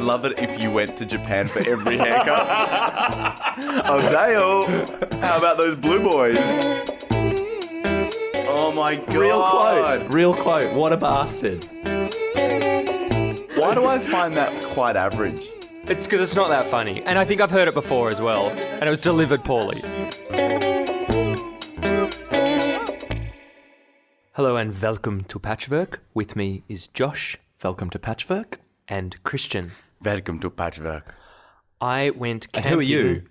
love it if you went to Japan for every haircut. Oh, Dale, how about those blue boys? Oh my God. Real quote. What a bastard. Why do I find that quite average? It's because it's not that funny. And I think I've heard it before as well. And it was delivered poorly. Hello and welcome to Patchwork. With me is Josh. Welcome to Patchwork. And Christian. Welcome to Patchwork. I went camping. And who are you?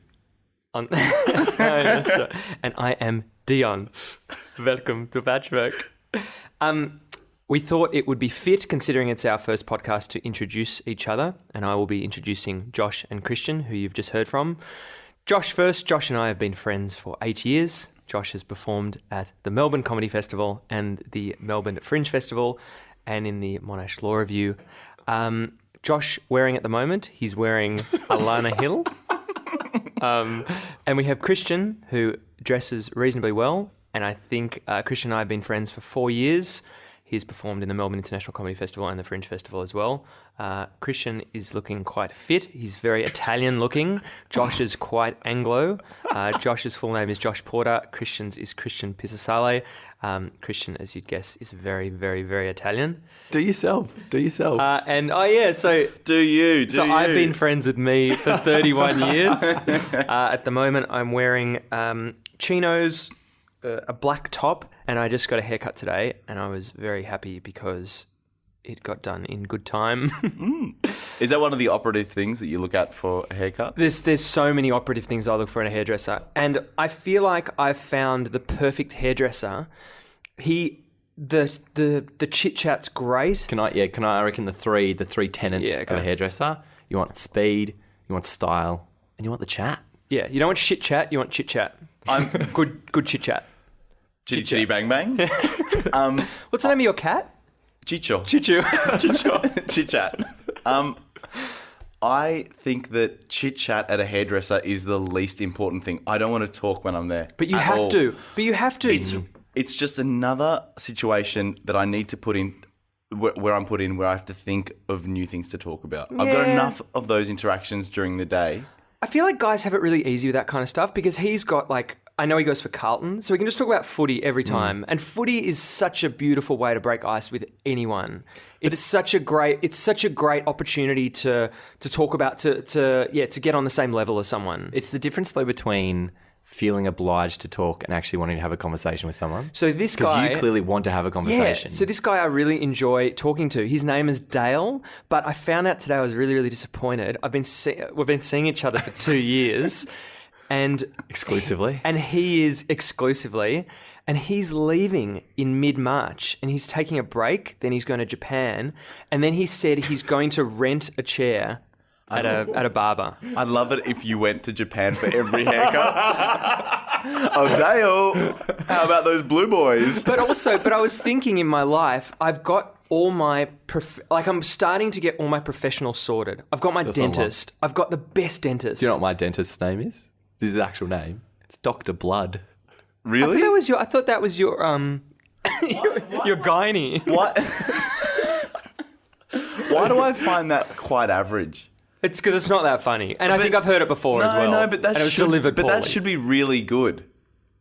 And I am Dion. Welcome to Patchwork. We thought it would be fit, considering it's our first podcast, to introduce each other. And I will be introducing Josh and Christian, who you've just heard from. Josh first. Josh and I have been friends for 8 years. Josh has performed at the Melbourne Comedy Festival and the Melbourne Fringe Festival and in the Monash Law Review. Josh wearing at the moment, he's wearing Alana Hill. And we have Christian, who dresses reasonably well. And I think Christian and I have been friends for 4 years. He's performed in the Melbourne International Comedy Festival and the Fringe Festival as well. Christian is looking quite fit. He's very Italian looking. Josh is quite Anglo. Josh's full name is Josh Porter. Christian's is Christian Pisasale. Christian, as you'd guess, is very, very, very Italian. Do yourself. So I've been friends with me for 31 years. At the moment, I'm wearing chinos, a black top, and I just got a haircut today, and I was very happy because it got done in good time. Is that one of the operative things that you look at for a haircut? There's so many operative things I look for in a hairdresser, and I feel like I've found the perfect hairdresser. The chit chat's great. I reckon the three tenets of a hairdresser. You want speed, you want style, and you want the chat. Yeah, you don't want shit chat, you want chit chat. I'm good chit chat. Chitty chitty bang bang. What's the name of your cat? Chicho. Chicho. Chit chat. I think that chit chat at a hairdresser is the least important thing. I don't want to talk when I'm there. But you have to. It's just another situation that I need to put in, where I'm put in, where I have to think of new things to talk about. Yeah. I've got enough of those interactions during the day. I feel like guys have it really easy with that kind of stuff because he's got I know he goes for Carlton, so we can just talk about footy every time. And footy is such a beautiful way to break ice with anyone. It's such a great opportunity to talk about, to get on the same level as someone. It's the difference though between feeling obliged to talk and actually wanting to have a conversation with someone. So this guy... Because you clearly want to have a conversation. Yeah, so this guy I really enjoy talking to. His name is Dale, but I found out today I was really, really disappointed. We've been seeing each other for 2 years. And exclusively. And he is exclusively. And he's leaving in mid-March and he's taking a break. Then he's going to Japan. And then he said he's going to rent a chair at a barber. I'd love it if you went to Japan for every haircut. Oh, Dale, how about those blue boys? But I was thinking in my life, I've got all my... I'm starting to get all my professionals sorted. I've got my dentist. I've got the best dentist. Do you know what my dentist's name is? This is his actual name. It's Dr. Blood. Really? I thought that was your your gynae. What? Why do I find that quite average? It's because it's not that funny. And I think I've heard it before as well. No, but it was delivered poorly. That should be really good.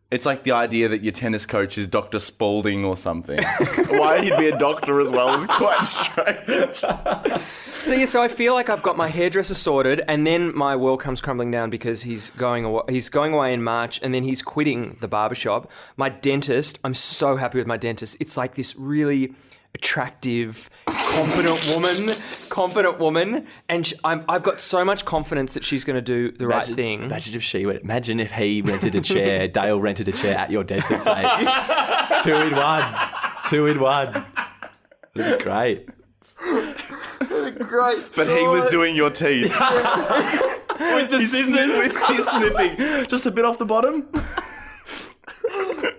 It's like the idea that your tennis coach is Dr. Spalding or something. Why he'd be a doctor as well is quite strange. So I feel like I've got my hairdresser sorted, and then my world comes crumbling down because he's going away in March, and then he's quitting the barbershop. My dentist, I'm so happy with my dentist. It's like this really attractive, confident woman, and I've got so much confidence that she's going to do the right thing. Imagine if he rented a chair, Dale rented a chair at your dentist, mate. 2 in 1. 2 in 1. That'd be great. Great. But he was doing your teeth. With the scissors. He's snipping. Just a bit off the bottom.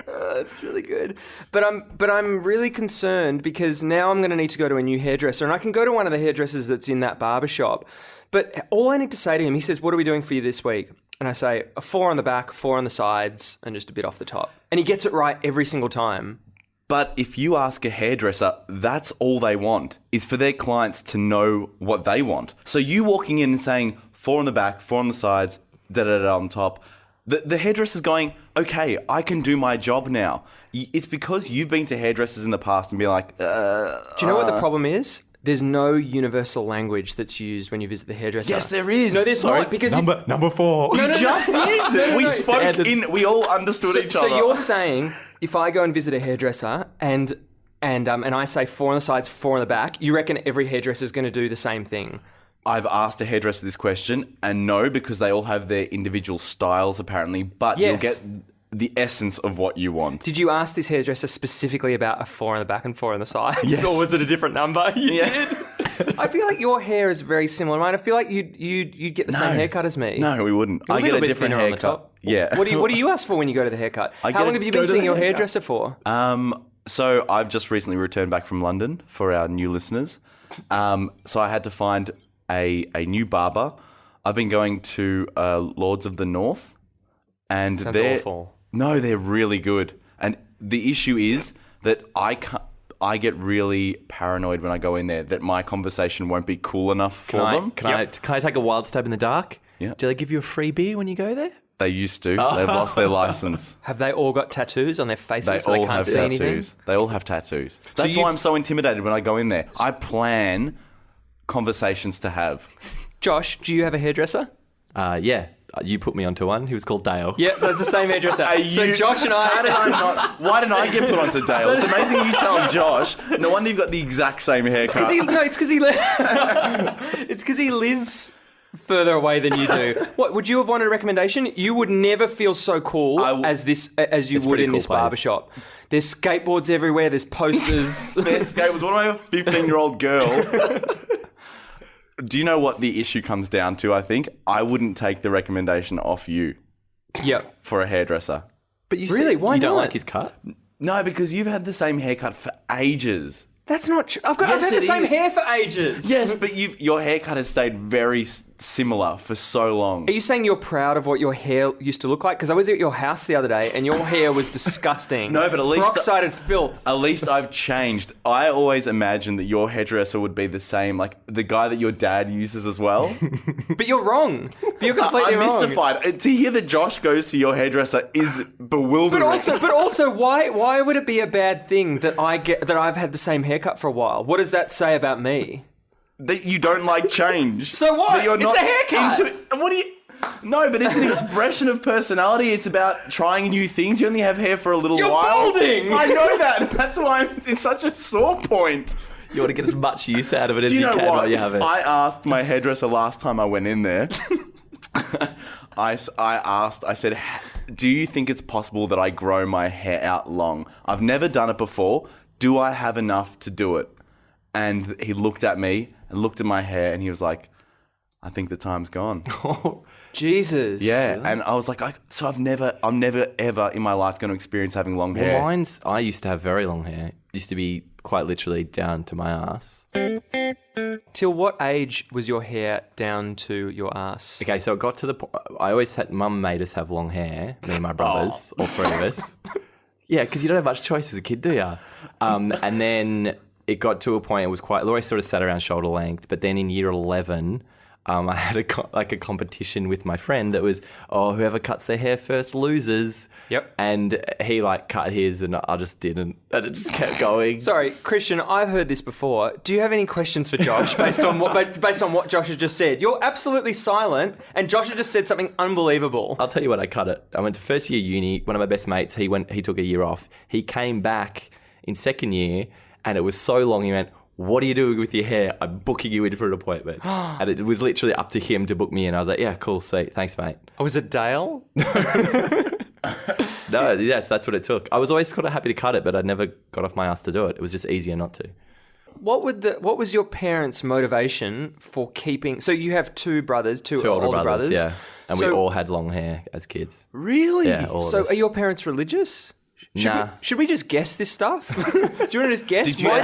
That's really good. But I'm really concerned because now I'm going to need to go to a new hairdresser, and I can go to one of the hairdressers that's in that barber shop. But all I need to say to him, he says, "What are we doing for you this week?" And I say, a 4 on the back, 4 on the sides, and just a bit off the top. And he gets it right every single time. But if you ask a hairdresser, that's all they want, is for their clients to know what they want. So you walking in and saying 4 on the back, 4 on the sides, da-da-da on top, the hairdresser's going, okay, I can do my job now. It's because you've been to hairdressers in the past and be like, Do you know what the problem is? There's no universal language that's used when you visit the hairdresser. yes, there is. No, there's not, because Number 4. You just used it. We spoke we all understood each other. So you're saying if I go and visit a hairdresser and I say 4 on the sides, 4 on the back, you reckon every hairdresser is going to do the same thing? I've asked a hairdresser this question, and no, because they all have their individual styles apparently, but you'll get the essence of what you want. Did you ask this hairdresser specifically about a 4 on the back and 4 on the sides? Yes. Or was it a different number? You did? I feel like your hair is very similar, mate. I feel like you'd get the same haircut as me. No, we wouldn't. You're I get a bit different thinner on the haircut. top. Yeah. What do you ask for when you go to the haircut? How long have you been seeing your hairdresser for? So I've just recently returned back from London for our new listeners. So I had to find a new barber. I've been going to Lords of the North, and Sounds awful. No, they're really good. And the issue is that I get really paranoid when I go in there that my conversation won't be cool enough for them. Can I take a wild stab in the dark? Yeah. Do they give you a free beer when you go there? They used to. They've lost their license. Have they all got tattoos on their faces They so all they can't have see anything? tattoos. They all have tattoos. That's why I'm so intimidated when I go in there. I plan conversations to have. Josh, do you have a hairdresser? Yeah. You put me onto one. He was called Dale. Yeah, so it's the same hairdresser. So Josh and How did I not? Why didn't I get put onto Dale? It's amazing you tell Josh. No wonder you've got the exact same haircut. it's because he lives further away than you do. What would you have wanted a recommendation? You would never feel so cool as you would in this barbershop. There's skateboards everywhere. There's posters. There's skateboards. What am I, a 15-year-old girl? Do you know what the issue comes down to, I think? I wouldn't take the recommendation off you for a hairdresser. But you Really? Why you don't not? like his cut? No, because you've had the same haircut for ages. That's not true. I've had the same hair for ages. Yes, but your haircut has stayed very similar for so long. Are you saying you're proud of what your hair used to look like? Because I was at your house the other day and your hair was disgusting. No, but at least peroxided filth. At least I've changed. I always imagined that your hairdresser would be the same, like the guy that your dad uses as well. But you're wrong. But you're completely I'm wrong. mystified. To hear that Josh goes to your hairdresser is bewildering. But also, why would it be a bad thing that I've had the same haircut for a while? What does that say about me? That you don't like change. So what? That you're It's not a haircut. What do you? No, but it's an expression of personality. It's about trying new things. You only have hair for a little You're while. balding! I know that. That's why it's such a sore point. You want to get as much use out of it as Do you you know can what? while you have it. I asked my hairdresser last time I went in there. I said, do you think it's possible that I grow my hair out long? I've never done it before. Do I have enough to do it? And he looked at me and looked at my hair and he was like, I think the time's gone. Jesus. Yeah. And I was like, I'm never ever in my life going to experience having long hair. Well, I used to have very long hair. It used to be quite literally down to my ass. Till what age was your hair down to your ass? Okay, so it got to the point. I always had, Mum made us have long hair, me and my brothers, all 3 of us. Yeah, because you don't have much choice as a kid, do you? And then it got to a point, it was quite, Laurie sort of sat around shoulder length, but then in year 11, I had a competition with my friend that was, whoever cuts their hair first loses. Yep. And he cut his and I just didn't. And it just kept going. Sorry, Christian, I've heard this before. Do you have any questions for Josh based on what Josh has just said? You're absolutely silent and Josh has just said something unbelievable. I'll tell you what, I cut it. I went to first year uni. One of my best mates, he took a year off. He came back in second year and it was so long, he went, what are you doing with your hair? I'm booking you in for an appointment. And it was literally up to him to book me in. I was like, yeah, cool, sweet. Thanks, mate. Was it Dale? No, yes, that's what it took. I was always kind of happy to cut it, but I never got off my ass to do it. It was just easier not to. What was your parents' motivation for keeping... So you have 2 brothers, two older brothers. Yeah. And we all had long hair as kids. Really? Yeah, all of So us. are your parents religious? Should we just guess this stuff? Do you want to just guess? Why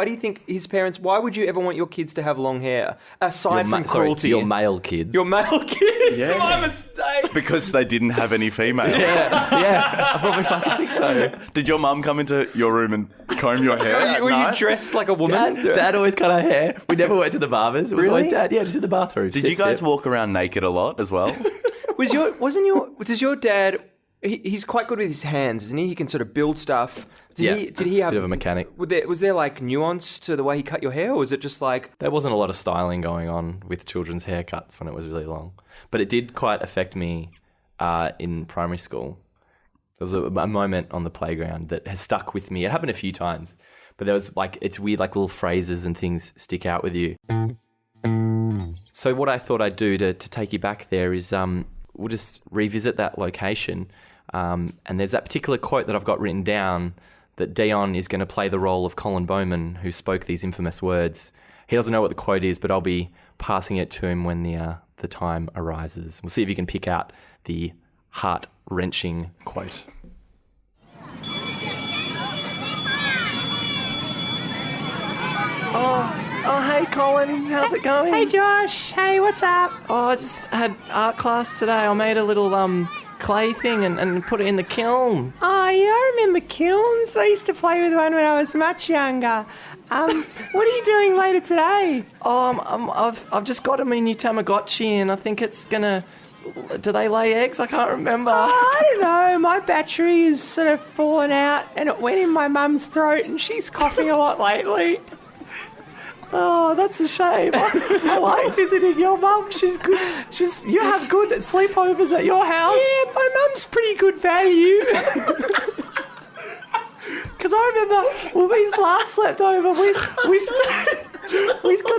do you think his parents? Why would you ever want your kids to have long hair? Aside from cruelty, your male kids. Your male kids. Yeah. My mistake. Because they didn't have any females. Yeah, I probably fucking think so. Did your mum come into your room and comb your hair at Were you night? dressed like a woman? Dad always cut our hair. We never went to the barbers. It was always Dad. Yeah, just in the bathroom. Did you guys walk around naked a lot as well? Does your dad? He's quite good with his hands, isn't he? He can sort of build stuff. Did he have bit of a mechanic? Was there like nuance to the way he cut your hair, or was it just like There wasn't a lot of styling going on with children's haircuts when it was really long, but it did quite affect me in primary school. There was a moment on the playground that has stuck with me. It happened a few times, but there was like it's weird, like little phrases and things stick out with you. So what I thought I'd do to take you back there is we'll just revisit that location. And there's that particular quote that I've got written down that Dion is going to play the role of Colin Bowman, who spoke these infamous words. He doesn't know what the quote is, but I'll be passing it to him when the time arises. We'll see if you can pick out the heart-wrenching quote. Oh, hey, Colin. How's it going? Hey, Josh. Hey, what's up? Oh, I just had art class today. I made a little clay thing and put it in the kiln. Oh, yeah, I remember kilns. I used to play with one when I was much younger. What are you doing later today? I've just got them in new Tamagotchi, and I think it's gonna. Do they lay eggs? I can't remember. Oh, I don't know. My battery is sort of fallen out, and it went in my mum's throat, and she's coughing a lot lately. Oh, that's a shame. I like visiting your mum. She's good. You have good sleepovers at your house. Yeah, my mum's pretty good value. Because I remember when we last slept over, we got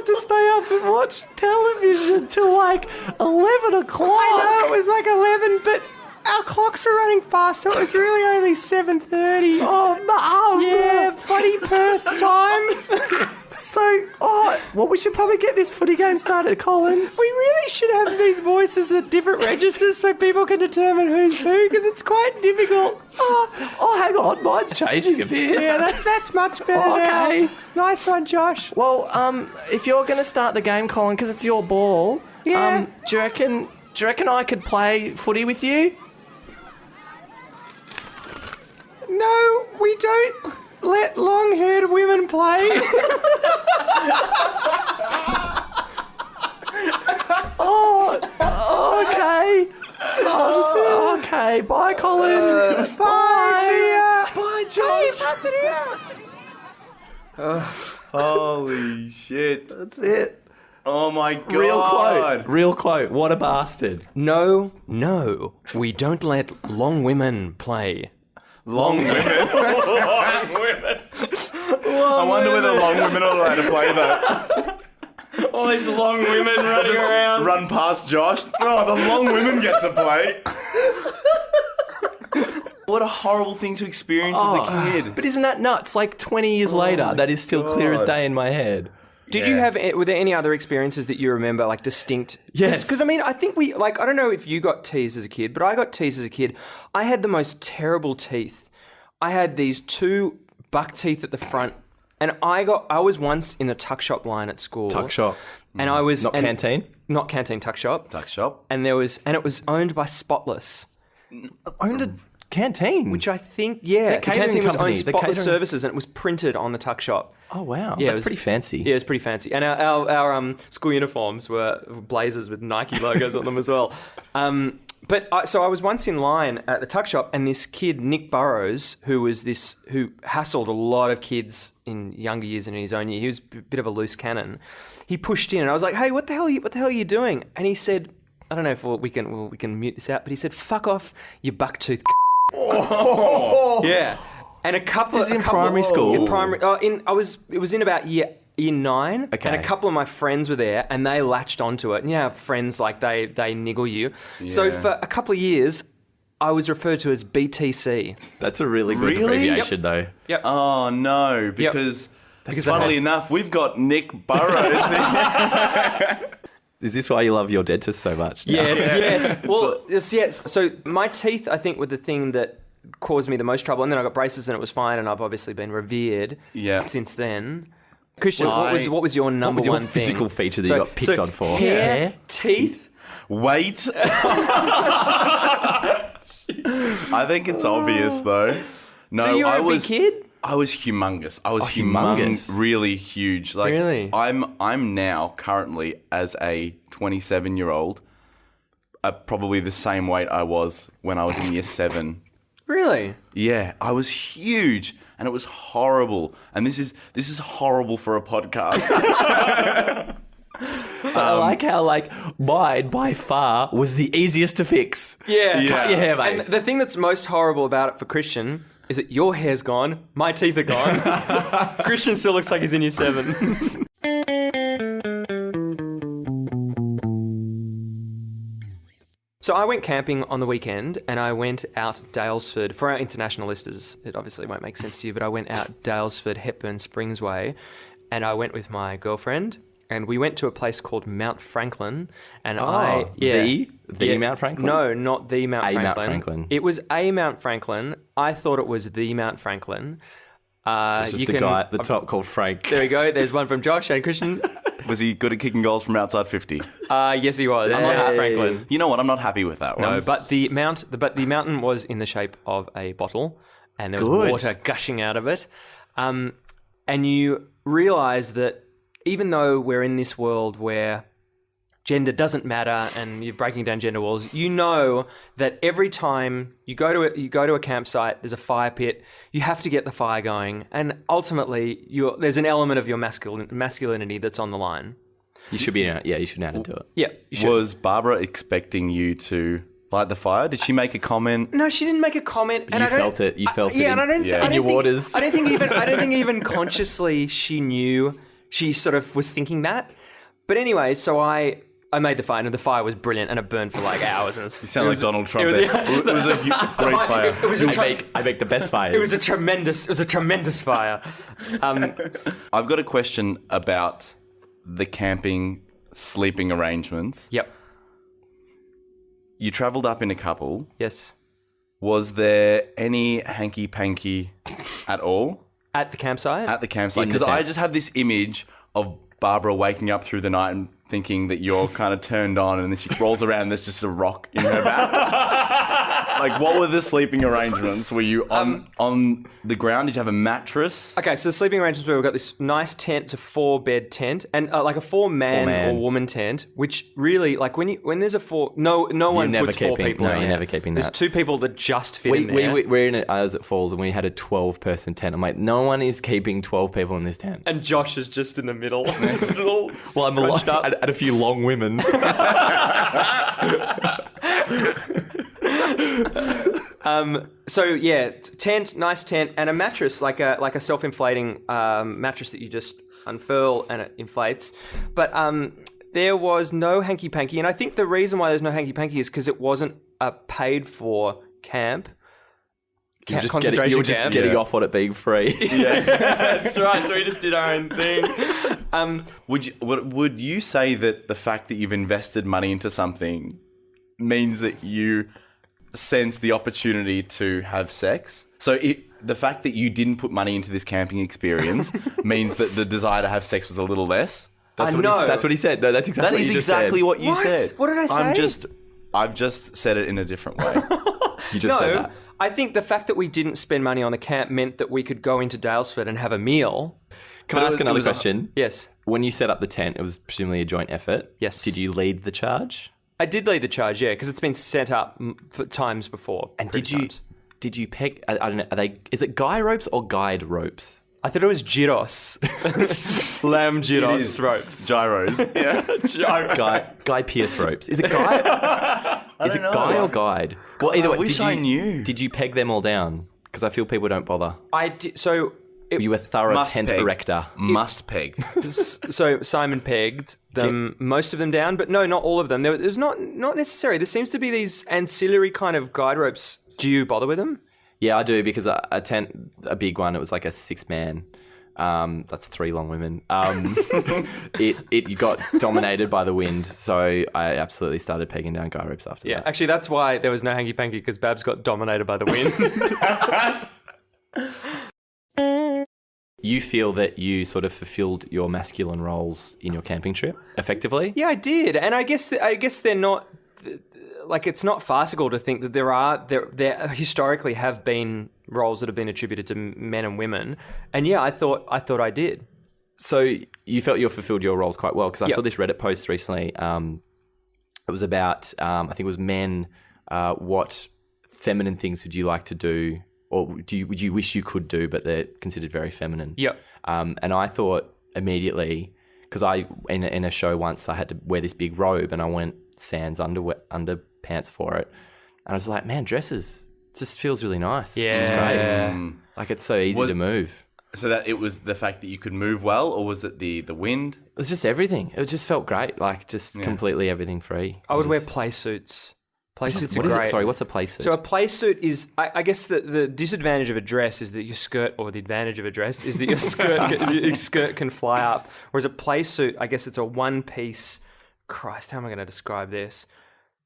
to stay up and watch television till like 11 o'clock. I know, it was like 11, but our clocks are running fast, so it was really only 7:30. Oh, Mum. Yeah, bloody Perth time. Well, we should probably get this footy game started, Colin. We really should have these voices at different registers so people can determine who's who, because it's quite difficult. Oh, hang on, mine's changing a bit. Yeah, that's much better Okay. now. Nice one, Josh. Well, if you're going to start the game, Colin, because it's your ball, Yeah. do you reckon I could play footy with you? No, we don't let long-haired women play. Okay. Okay. Bye, Colin. Bye. See ya. Bye, Hey, Josh. pass it out. Holy shit. That's it. Oh my god. Real quote. What a bastard. no, we don't let long women play. Long women. Long women. I wonder whether long women are allowed to play that. All these long women running around. Run past Josh. Oh, the long women get to play. What a horrible thing to experience as a kid. But isn't that nuts? Like 20 years later, that is still clear as day in my head. Did you were there any other experiences that you remember, like distinct? Yes. Because, I mean, I think I don't know if you got teased as a kid, but I got teased as a kid. I had the most terrible teeth. I had these 2 buck teeth at the front, and I was once in the tuck shop line at school. Tuck shop. And I was... Canteen? Not canteen, tuck shop. Tuck shop. And it was owned by Spotless. Owned a canteen? Which I think, the catering canteen was company, owned the Spotless catering- Services, and it was printed on the tuck shop. Oh, wow. Yeah, That's pretty fancy. Yeah, it was pretty fancy. And our school uniforms were blazers with Nike logos on them as well. So I was once in line at the tuck shop, and this kid, Nick Burrows, who hassled a lot of kids in younger years and in his own year, he was a bit of a loose cannon. He pushed in, and I was like, "Hey, what the hell are you doing?" And he said, "I don't know if we can mute this out," but he said, "Fuck off, you bucktooth." Oh. Yeah. And a couple This is of in primary school? In primary, it was in about year 9, Okay. and a couple of my friends were there, and they latched onto it. And you know, friends like they niggle you. So Yeah. for a couple of years, I was referred to as BTC. That's a really good Really? abbreviation, though. Yep. Oh no, because funnily enough, we've got Nick Burrows. Is this why you love your dentist so much? now? Yes. Well, yes. So my teeth, I think, were the thing that caused me the most trouble. And then I got braces and it was fine. And I've obviously been revered Yeah. since then. Christian, Well, what was your number What was your one physical thing? feature that you got picked on for? Hair, teeth. Weight. I think it's obvious though. No, So you're I a was big kid? I was humongous. I was humongous. really huge. Like Really? I'm now currently as a 27-year-old, probably the same weight I was when I was in year 7. Really? Yeah, I was huge, and it was horrible. And this is horrible for a podcast. But I like how mine by far was the easiest to fix. Yeah. Yeah. Cut your hair, mate. And the thing that's most horrible about it for Christian is that your hair's gone, my teeth are gone. Christian still looks like he's in year 7. So I went camping on the weekend and I went out Dalesford. For our international listeners, it obviously won't make sense to you, but I went out Dalesford, Hepburn Springs way, and I went with my girlfriend. And we went to a place called Mount Franklin, and the Mount Franklin? No, not the Mount A Franklin. Mount Franklin. It was a Mount Franklin. I thought it was the Mount Franklin. It's just a guy at the top called Frank. There we go. There's one from Josh and Christian. Was he good at kicking goals from outside 50? Yes, he was. Mount Franklin. You know what? I'm not happy with that one. No, but the mountain was in the shape of a bottle, and there was Good. water gushing out of it. And you realise that even though we're in this world where gender doesn't matter and you're breaking down gender walls, you know that every time you go to a campsite, there's a fire pit, you have to get the fire going, and ultimately there's an element of your masculinity that's on the line. You should be, you should know how to do it. Yeah, you should. Was Barbara expecting you to light the fire? Did she make a comment? No, she didn't make a comment. And You felt it. You felt it Yeah, and I don't yeah. I in don't your think- waters. I don't think even consciously she knew. She sort of was thinking that. But anyway, so I made the fire, and the fire was brilliant, and it burned for like hours. And You sound like Donald Trump it was- there. It was a great fire. It was a I make the best fires. it was a tremendous fire. I've got a question about the camping sleeping arrangements. Yep. You travelled up in a couple. Yes. Was there any hanky-panky at all At the campsite. at the campsite? In the Because I tent. just have this image of Barbara waking up through the night and thinking that you're kind of turned on, and then she rolls around and there's just a rock in her back. Like, what were the sleeping arrangements? Were you on the ground? Did you have a mattress? Okay, so the sleeping arrangements where we've got this nice tent, it's a 4-bed tent, and like a 4-man Four-man. or woman tent, which really, like when there's a 4, no one never puts 4 keeping- people no, in you're there. never keeping There's that. 2 people that just fit in there. We're in it as it falls, and we had a 12-person tent. I'm like, no one is keeping 12 people in this tent. And Josh is just in the middle. Just all Well, I'm scrunched up. at a few long women. So yeah, tent, nice tent, and a mattress, like a self-inflating mattress that you just unfurl and it inflates. But there was no hanky-panky, and I think the reason why there's no hanky-panky is because it wasn't a paid-for camp. You were just Concentration getting camp. getting off on it being free. That's right. So we just did our own thing. Would you say that the fact that you've invested money into something means that you sense the opportunity to have sex? So the fact that you didn't put money into this camping experience means that the desire to have sex was a little less? I know. That's what he said. No, that's exactly That what is you just exactly said. what you What? said. What did I say? I've just said it in a different way. You just said that. I think the fact that we didn't spend money on the camp meant that we could go into Dalesford and have a meal. Can I ask another question? Yes. When you set up the tent, it was presumably a joint effort. Yes. Did you lead the charge? I did lead the charge, yeah, because it's been set up for times before. And previous did times. you peg? I don't know. Is it guy ropes or guide ropes? I thought it was gyros. Lamb gyros ropes. Gyros. Yeah. Guy Pierce ropes. Is it guy? Is it don't guy know. or guide? Well, either way. wish I knew. Did you peg them all down? Because I feel people don't bother. I did, so Were you a thorough Must tent peg. erector? Must peg. so Simon pegged them, most of them down, but no, not all of them. It was not necessary. There seems to be these ancillary kind of guide ropes. Do you bother with them? Yeah, I do, because a tent, a big one, it was like a 6-man That's 3 long women. It got dominated by the wind, so I absolutely started pegging down guy ropes after Yeah, that. actually, that's why there was no hanky-panky, because Babs got dominated by the wind. You feel that you sort of fulfilled your masculine roles in your camping trip effectively? Yeah, I did. And I guess they're not... Like, it's not farcical to think that there historically have been roles that have been attributed to men and women. And yeah, I thought I did. So you felt you fulfilled your roles quite well, because I Yep. saw this Reddit post recently. It was about, I think it was men, what feminine things would you like to do, or would you wish you could do, but they're considered very feminine? Yep. And I thought immediately, because in a show once I had to wear this big robe, and I went sans underpants for it, and I was like, man, dresses just feels really nice. Yeah. It's just great. Like, it's so easy to move. So that it was the fact that you could move well, or was it the wind? It was just everything. It just felt great, like just completely everything free. I would wear play suits. Play suits are What is great. it? Sorry, what's a play suit? So a play suit is, I guess the disadvantage of a dress is that your skirt, or the advantage of a dress is that your skirt can fly up. Whereas a play suit, I guess it's a one-piece. Christ, how am I going to describe this?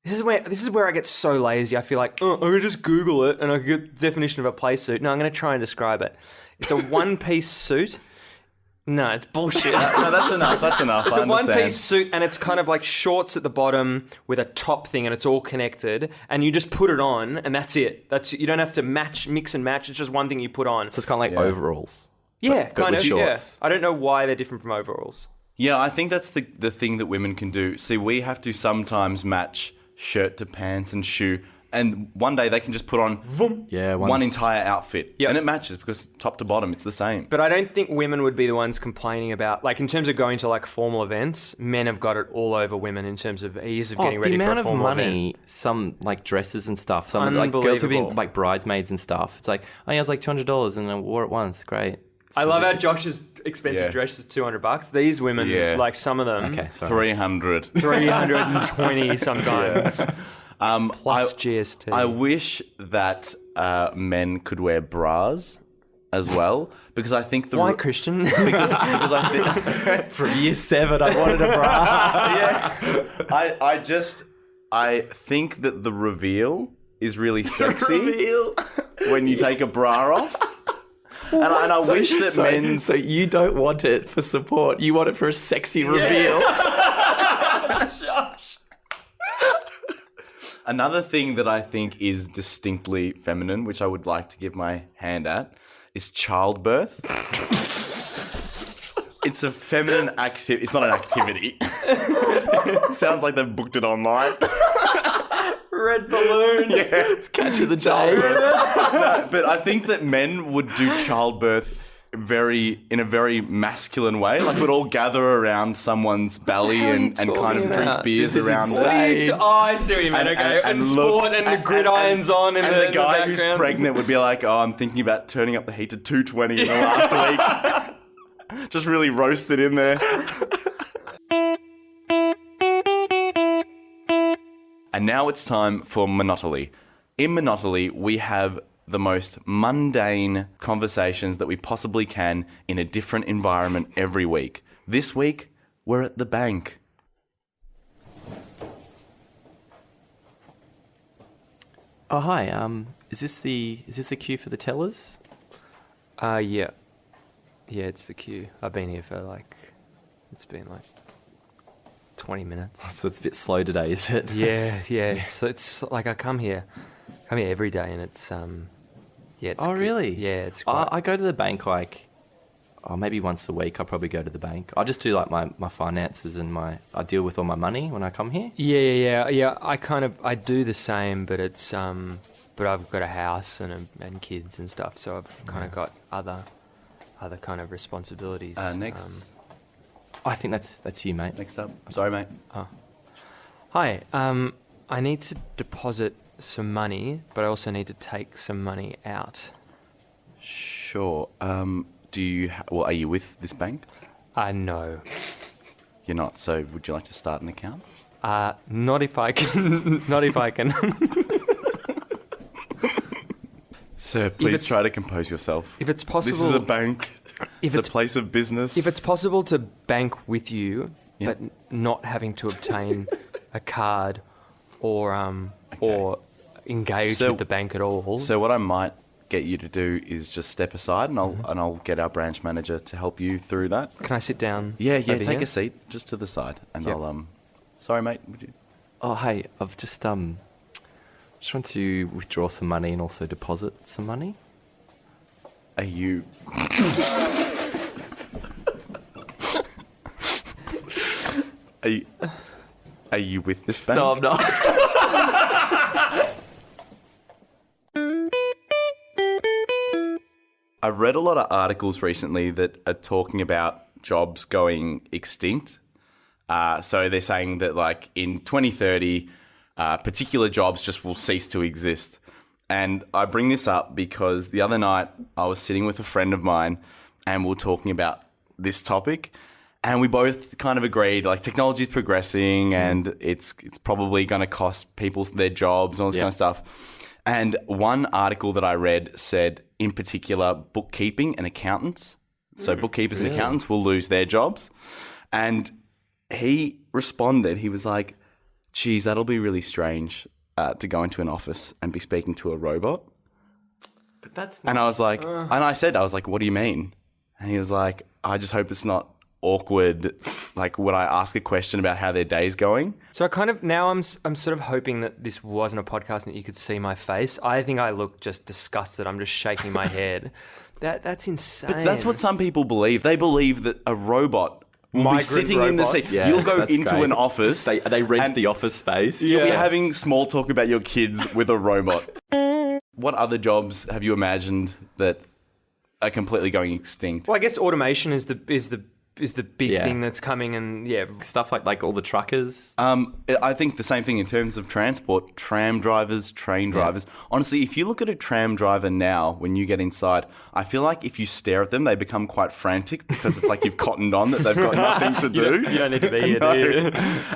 This is where I get so lazy. I feel like, I'm going to just Google it and I get the definition of a play suit. No, I'm going to try and describe it. It's a one-piece suit. No, it's bullshit. No, that's enough. That's enough. It's I a understand. one-piece suit, and it's kind of like shorts at the bottom with a top thing, and it's all connected. And you just put it on, and that's it. You don't have to mix and match. It's just one thing you put on. So it's kind of like overalls. Yeah, but kind with of. shorts. Yeah. I don't know why they're different from overalls. Yeah, I think that's the thing that women can do. See, we have to sometimes match shirt to pants and shoe, and one day they can just put on one entire outfit, and it matches because top to bottom it's the same. But I don't think women would be the ones complaining about, like, in terms of going to like formal events. Men have got it all over women in terms of ease of getting ready for a formal the amount of money, event. some like dresses and stuff, some like girls who've been like bridesmaids and stuff. It's like, oh yeah, it was like $200 and I wore it once. Great. I love how Josh's expensive dress is $200. These women, like some of them, 300, 320 sometimes. Plus GST. I wish that men could wear bras as well, because I think Why, Christian? because I think From year 7, I wanted a bra. I think that the reveal is really sexy when you take a bra off. And I wish that men... So you don't want it for support. You want it for a sexy reveal. Josh. Another thing that I think is distinctly feminine, which I would like to give my hand at, is childbirth. It's a feminine activity. It's not an activity. It sounds like they've booked it online. Red balloon. Yeah. It's catching the childbirth. But I think that men would do childbirth in a very masculine way. Like, we'd all gather around someone's belly and kind of drink beers around it. I see what you mean. Okay, and sport and the gridiron's on in the guy who's background. pregnant would be like, oh, I'm thinking about turning up the heat to 220 in the last week. Just really roasted in there. And now it's time for Monotoly. In Monotoly, we have the most mundane conversations that we possibly can in a different environment every week. This week, we're at the bank. Oh hi. Is this the queue for the tellers? Yeah, it's the queue. I've been here for it's been 20 minutes. So it's a bit slow today, is it? Yeah. It's like I come here every day, and it's it's Oh, really? Yeah, it's quite... I go to the bank maybe once a week. I probably go to the bank. I just do like my finances and I deal with all my money when I come here. Yeah. I do the same, but it's but I've got a house and kids and stuff, so I've kind of got other kind of responsibilities. Next. I think that's you, mate. Next up. Sorry, mate. Hi. I need to deposit some money, but I also need to take some money out. Sure. Do you... are you with this bank? No. You're not. So would you like to start an account? Not if I can. Not if I can. Sir, please try to compose yourself. If it's possible... This is a bank. It's a place of business. If it's possible to bank with you, Yeah. but not having to obtain a card or engage with the bank at all. So what I might get you to do is just step aside, and I'll get our branch manager to help you through that. Can I sit down? Yeah. over Take here? a seat just to the side, and Yep. I'll. Sorry, mate. Would you? Oh, hey, I've just want to withdraw some money and also deposit some money. Are you? Are you with this bank? No, I'm not. I've read a lot of articles recently that are talking about jobs going extinct. So they're saying that like in 2030, particular jobs just will cease to exist. And I bring this up because the other night I was sitting with a friend of mine and we were talking about this topic, and we both kind of agreed like technology is progressing and it's probably going to cost people their jobs and all this kind of stuff. And one article that I read said, in particular, bookkeeping and accountants. So bookkeepers and accountants will lose their jobs. And he responded, he was like, geez, that'll be really strange to go into an office and be speaking to a robot. But that's And I was like, and I said, what do you mean? And he was like, I just hope it's not awkward. Like, would I ask a question about how their day's going? So I kind of now I'm sort of hoping that this wasn't a podcast and that you could see my face. I think I look just disgusted. I'm just shaking my head. That's insane. But that's what some people believe. They believe that a robot will be Migrant sitting in the robots? seat. Yeah, You'll go that's into great. an office. they rent and the office space. You'll be having small talk about your kids with a robot. What other jobs have you imagined that are completely going extinct? Well, I guess automation is the big Yeah. thing that's coming, and Stuff like all the truckers. I think the same thing in terms of transport. Tram drivers, train drivers. Honestly, if you look at a tram driver now, when you get inside, I feel like if you stare at them, they become quite frantic because it's like you've cottoned on that they've got nothing to do. you don't need to be here, do you?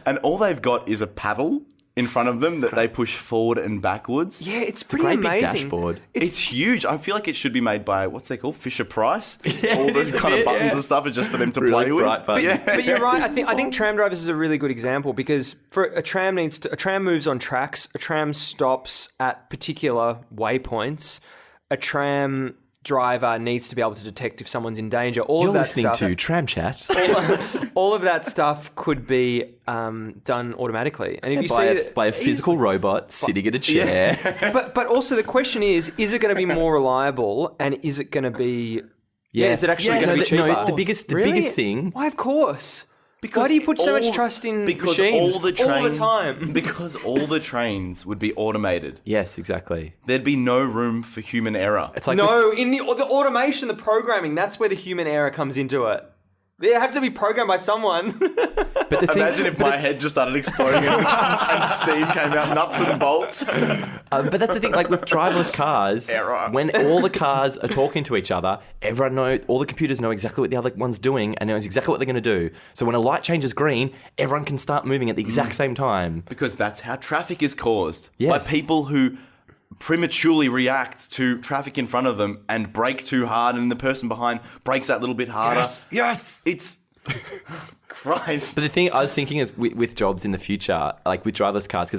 And all they've got is a paddle in front of them that they push forward and backwards. Yeah, it's a pretty great big amazing. dashboard. It's huge. I feel like it should be made by, what's they called? Fisher Price? All those kind of buttons and stuff are just for them to Really play with. bright buttons. But you're right. I think tram drivers is a really good example because for a tram moves on tracks. A tram stops at particular waypoints. A tram driver needs to be able to detect if someone's in danger. All You're of that listening stuff. to Tram Chat All of that stuff could be done automatically. And if you see by a physical robot sitting in a chair. but also the question is it going to be more reliable, and is it going to be? Yeah, is it actually going to be cheaper? No, the biggest thing. Why, of course. Why do you put so much trust in machines all the time? Because all the trains would be automated. Yes, exactly. There'd be no room for human error. It's like No, in the automation, the programming, that's where the human error comes into it. They have to be programmed by someone. but the thing, Imagine if my head just started exploding and steam came out nuts and bolts. but that's the thing. Like with driverless cars, Error. when all the cars are talking to each other, all the computers know exactly what the other one's doing and knows exactly what they're going to do. So when a light changes green, everyone can start moving at the exact same time. Because that's how traffic is caused. Yes. By people who prematurely react to traffic in front of them and brake too hard, and the person behind brakes that little bit harder. Yes. It's... Christ. But the thing I was thinking is with jobs in the future, like with driverless cars, because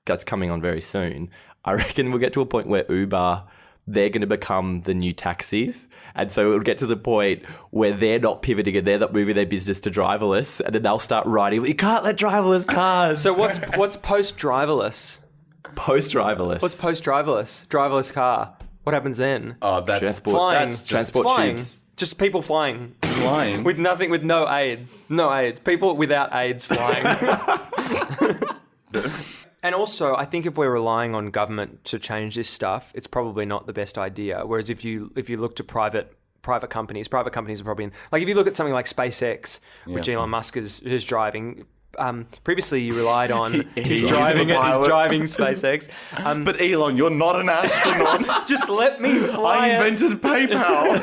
that's coming on very soon. I reckon we'll get to a point where Uber, they're going to become the new taxis. And so it'll get to the point where they're not pivoting and they're not moving their business to driverless. And then they'll start riding. You can't let driverless cars. So what's post-driverless? Post-driverless. What's post-driverless? Driverless car. What happens then? Oh, that's... Transport. Flying. That's just Transport flying. tubes. Just people flying. flying. With nothing, with no aid. No aid. People without aids flying. And also, I think if we're relying on government to change this stuff, it's probably not the best idea. Whereas if you look to private companies are probably like if you look at something like SpaceX, which Elon Musk is driving. Previously, you relied on he's driving SpaceX. But Elon, you're not an astronaut. Just let me fly. I invented PayPal.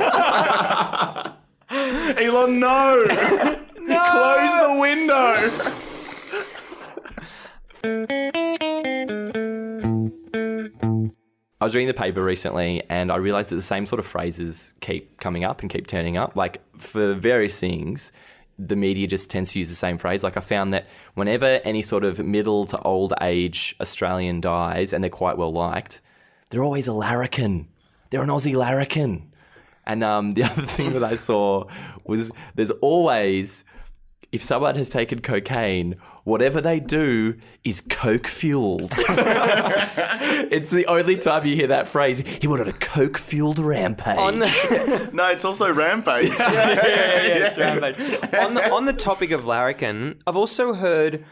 Elon, no. Close the window. I was reading the paper recently and I realised that the same sort of phrases keep coming up and keep turning up. Like for various things, the media just tends to use the same phrase. Like I found that whenever any sort of middle to old age Australian dies and they're quite well liked, they're always a larrikin. They're an Aussie larrikin. And the other thing that I saw was there's always, if someone has taken cocaine, whatever they do is coke-fueled. It's the only time you hear that phrase. He went on a coke-fueled rampage. No, it's also rampage. It's rampage. On the topic of larrikin, I've also heard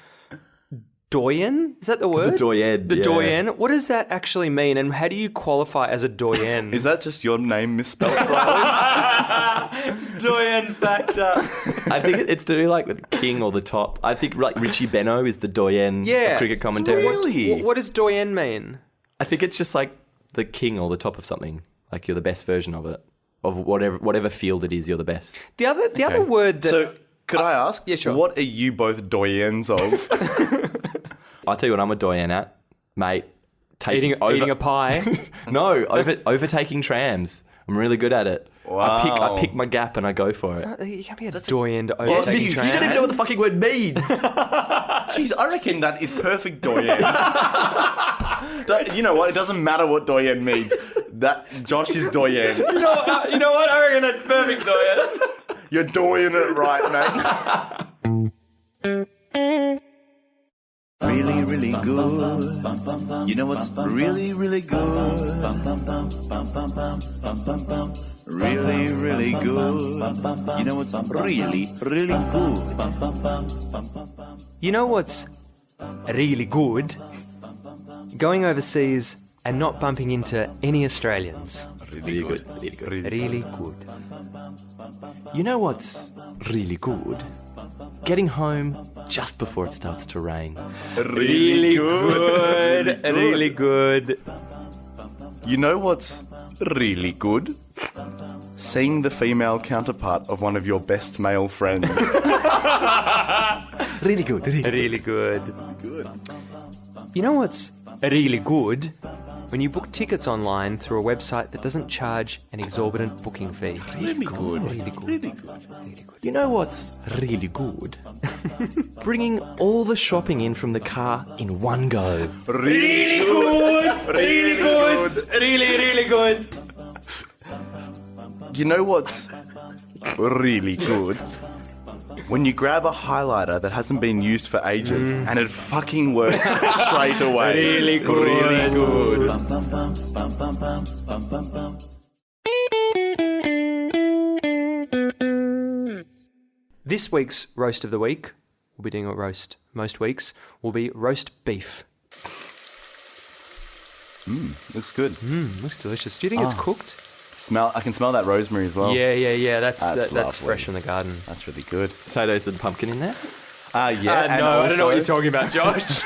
doyen. Is that the word? The doyen. The doyen. What does that actually mean, and how do you qualify as a doyen? Is that just your name misspelled slightly? Doyen factor. I think it's to do like with king or the top. I think like Richie Benaud is the doyen of cricket commentary. Really? What does doyen mean? I think it's just like the king or the top of something. Like you're the best version of it. Of whatever field it is, you're the best. The other word that... So, could I ask? Yeah, sure. What are you both doyens of? I'll tell you what I'm a doyen at, mate. eating a pie. No, overtaking trams. I'm really good at it. Wow. I pick my gap and I go for it. You can't be a doyen to You overtake don't trams. even know what the fucking word means. Jeez, I reckon that is perfect doyen. You know what? It doesn't matter what doyen means. That Josh is doyen. You know what? I reckon that's perfect doyen. You're doyen it right, mate. Really, really good. You know what's really, really good? Really, really good. You know what's really, really good? You know what's really good? Going overseas and not bumping into any Australians. Really good. Really good. Really good. You know what's really good? Getting home just before it starts to rain. Really good. Really good. You know what's really good? Seeing the female counterpart of one of your best male friends. Really good. Really good. Good. You know what's really good? When you book tickets online through a website that doesn't charge an exorbitant booking fee. Really good. Really good. Really good. You know what's really good? Bringing all the shopping in from the car in one go. Really good. Really good. Really good. You know what's really good? When you grab a highlighter that hasn't been used for ages and it fucking works straight away. Really good. Really good. This week's roast of the week, we'll be doing a roast most weeks, will be roast beef. Looks good. Looks delicious. Do you think it's cooked? I can smell that rosemary as well. Yeah. That's lovely. fresh from the garden. That's really good. Potatoes and pumpkin in there. Yeah. and I don't know what also- you're talking about, Josh.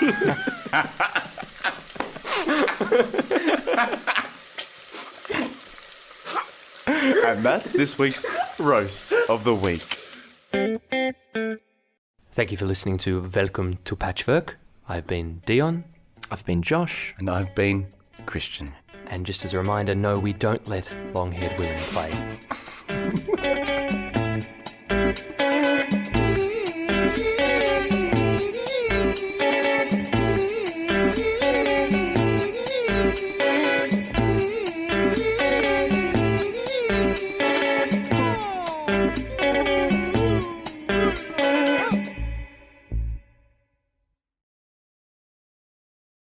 And that's this week's roast of the week. Thank you for listening to Welcome to Patchwork. I've been Dion. I've been Josh. And I've been Christian. And just as a reminder, no, we don't let long-haired women play.